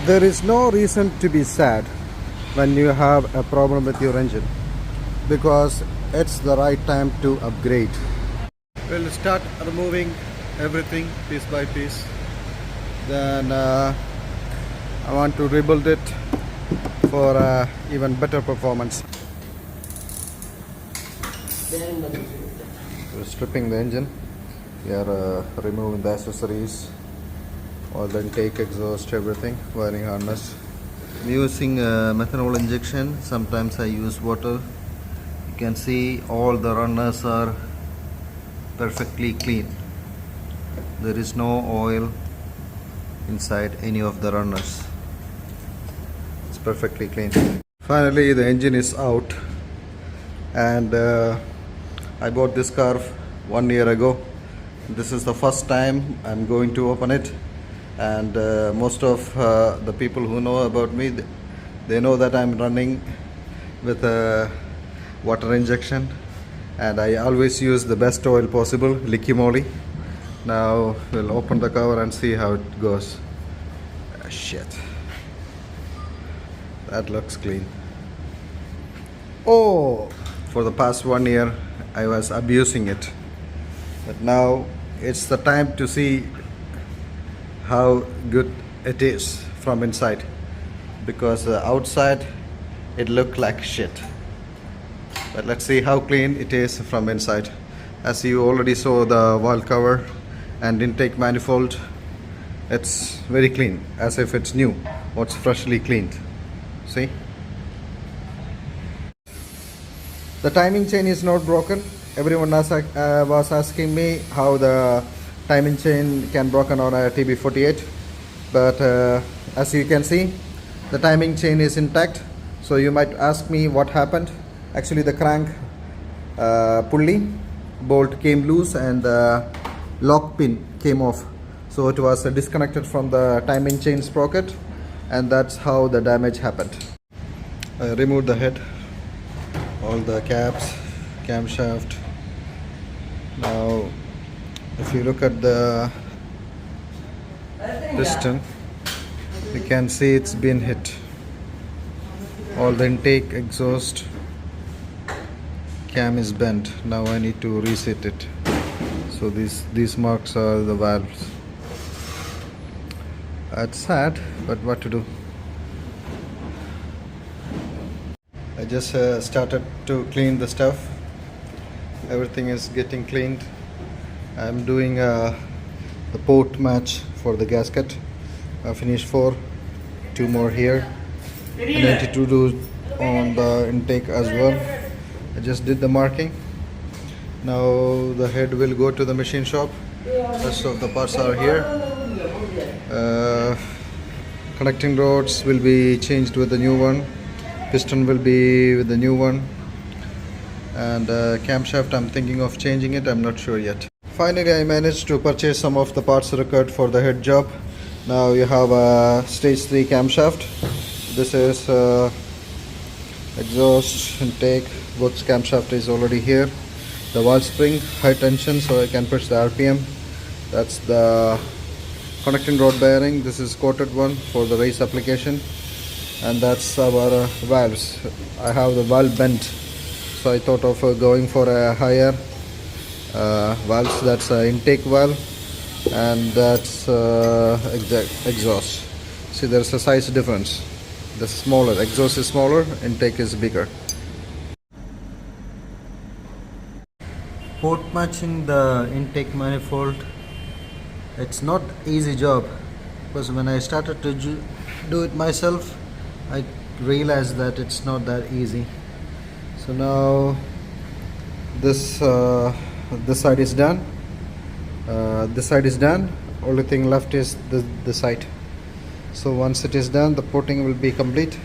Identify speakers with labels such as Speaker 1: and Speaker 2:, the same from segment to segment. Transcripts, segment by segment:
Speaker 1: There is no reason to be sad when you have a problem with your engine, because it's the right time to upgrade. We'll start removing everything piece by piece. Then I want to rebuild it for even better performance. We're stripping the engine. We are removing the accessories, all the intake, exhaust, everything, wiring harness. I'm using methanol injection. Sometimes I use water. You can see all the runners are perfectly clean. There is no oil inside any of the runners. It's perfectly clean. Finally, the engine is out, and I bought this car 1 year ago. This is the first time I'm going to open it, and most of the people who know about me, they know that I'm running with a water injection, and I always use the best oil possible, liqui moly. Now we'll open the cover and see how it goes. Shit, that looks clean. Oh, for the past 1 year I was abusing it, but now it's the time to see how good it is from inside, because outside it looked like shit. But let's see how clean it is from inside. As you already saw the valve cover and intake manifold, it's very clean, as if it's new or it's freshly cleaned. See? The timing chain is not broken. Everyone was asking me how the timing chain can broken on a Tb48, but as you can see, the timing chain is intact. So you might ask me what happened. Actually, the crank pulley bolt came loose and the lock pin came off. So it was disconnected from the timing chain sprocket, and that's how the damage happened. I removed the head, all the caps, camshaft. Now if you look at the piston, you can see it's been hit. All the intake, exhaust, cam is bent. Now I need to reset it. So these marks are the valves. It's sad, but what to do? I just started to clean the stuff. Everything is getting cleaned. I'm doing the port match for the gasket. I finished 4, 2 more here, and I need to do on the intake as well. I just did the marking. Now the head will go to the machine shop. Rest of the parts are here. Connecting rods will be changed with the new one. Piston will be with the new one. And camshaft, I'm thinking of changing it. I'm not sure yet. Finally, I managed to purchase some of the parts required for the head job. Now you have a stage 3 camshaft. This is exhaust, intake. Both camshaft is already here. The valve spring, high tension, so I can push the RPM. That's the connecting rod bearing. This is coated one for the race application. And that's our valves. I have the valve bent, so I thought of going for a higher valves. That's intake valve, and that's exhaust. See, there's a size difference. The smaller exhaust is smaller, intake is bigger. Port matching the intake manifold, it's not easy job, because when I started to do it myself, I realized that it's not that easy. So now this side is done. This side is done. Only thing left is the side. So once it is done, the porting will be complete.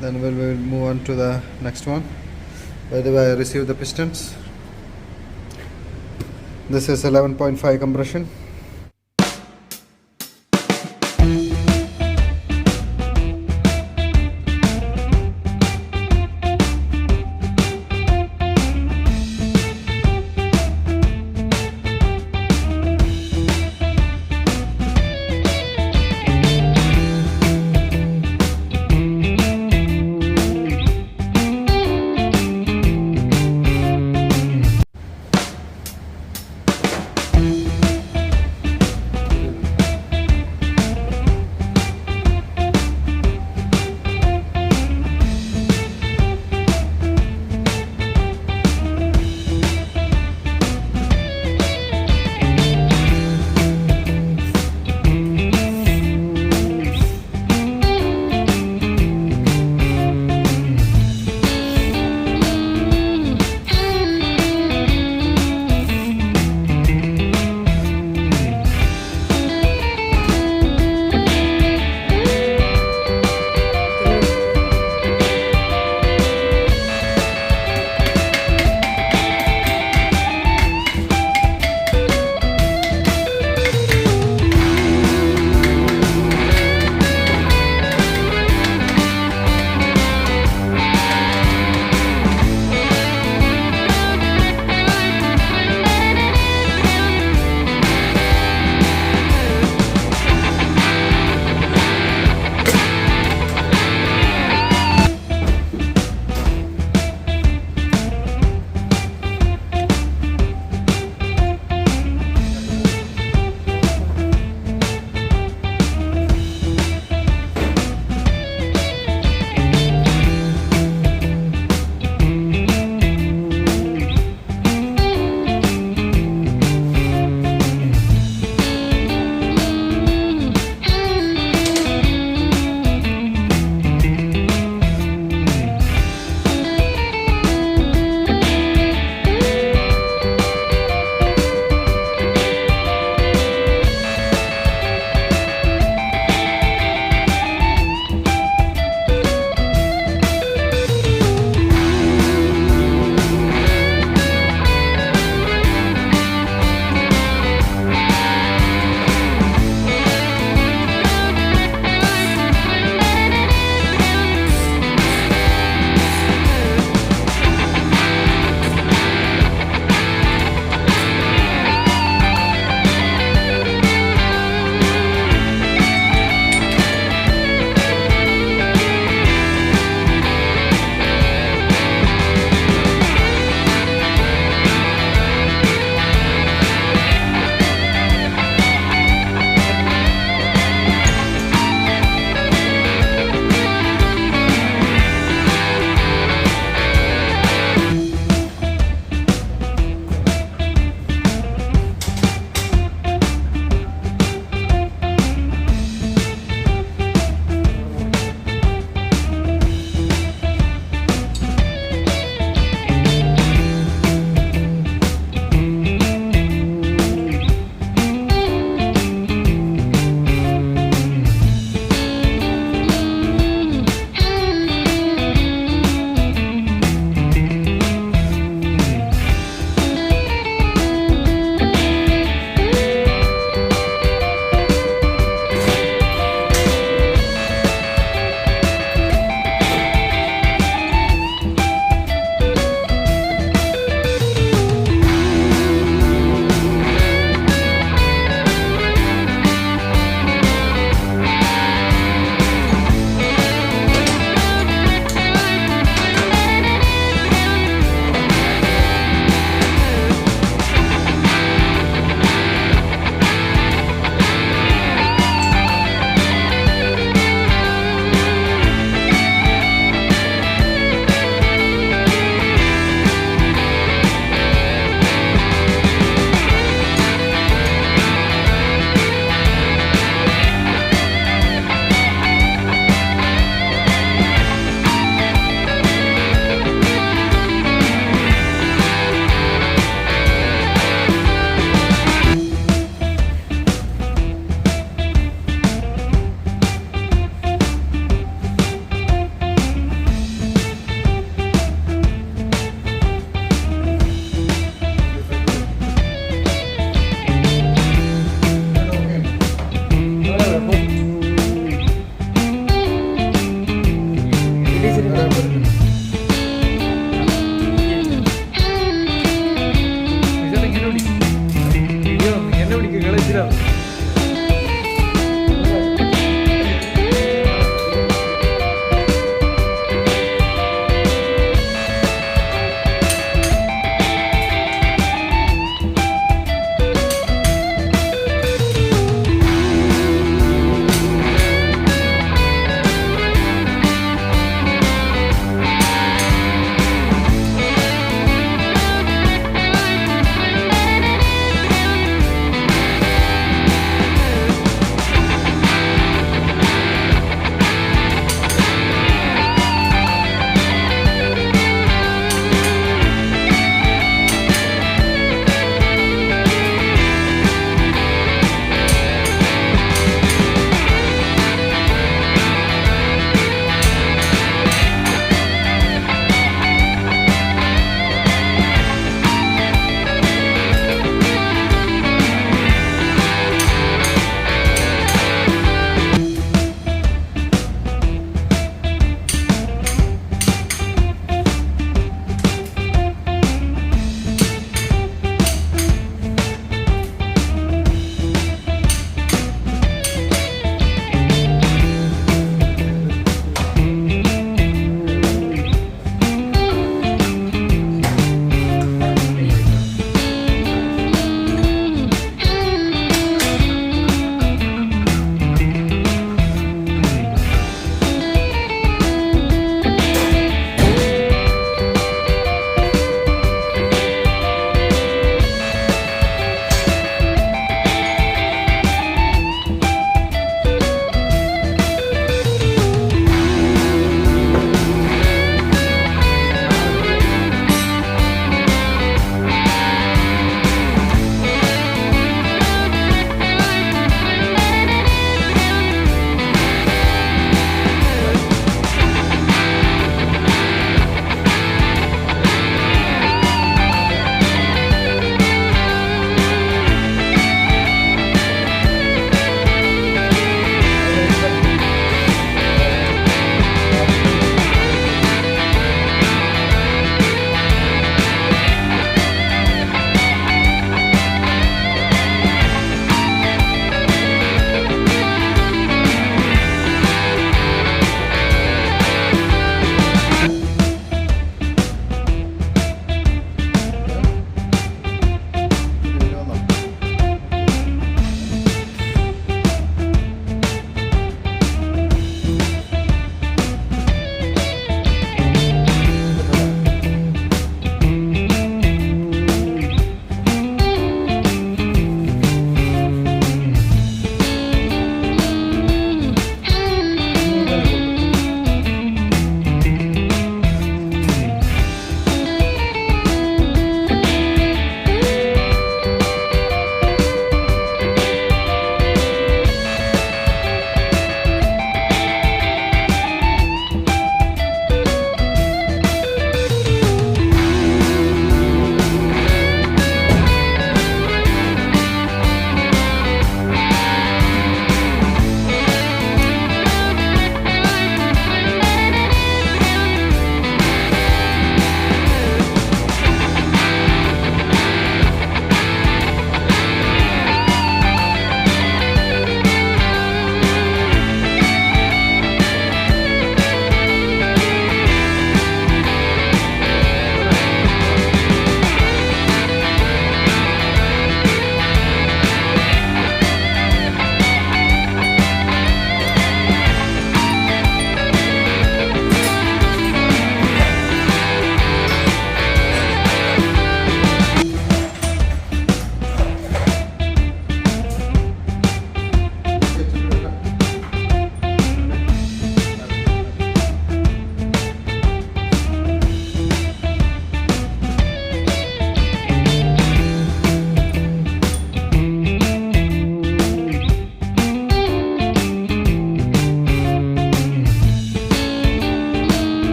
Speaker 1: Then we'll move on to the next one. By the way, I received the pistons. This is 11.5 compression.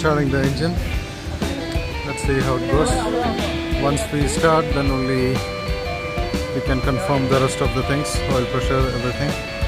Speaker 1: installing the engine. Let's see how it goes. Once we start, then only we can confirm the rest of the things, oil pressure, everything.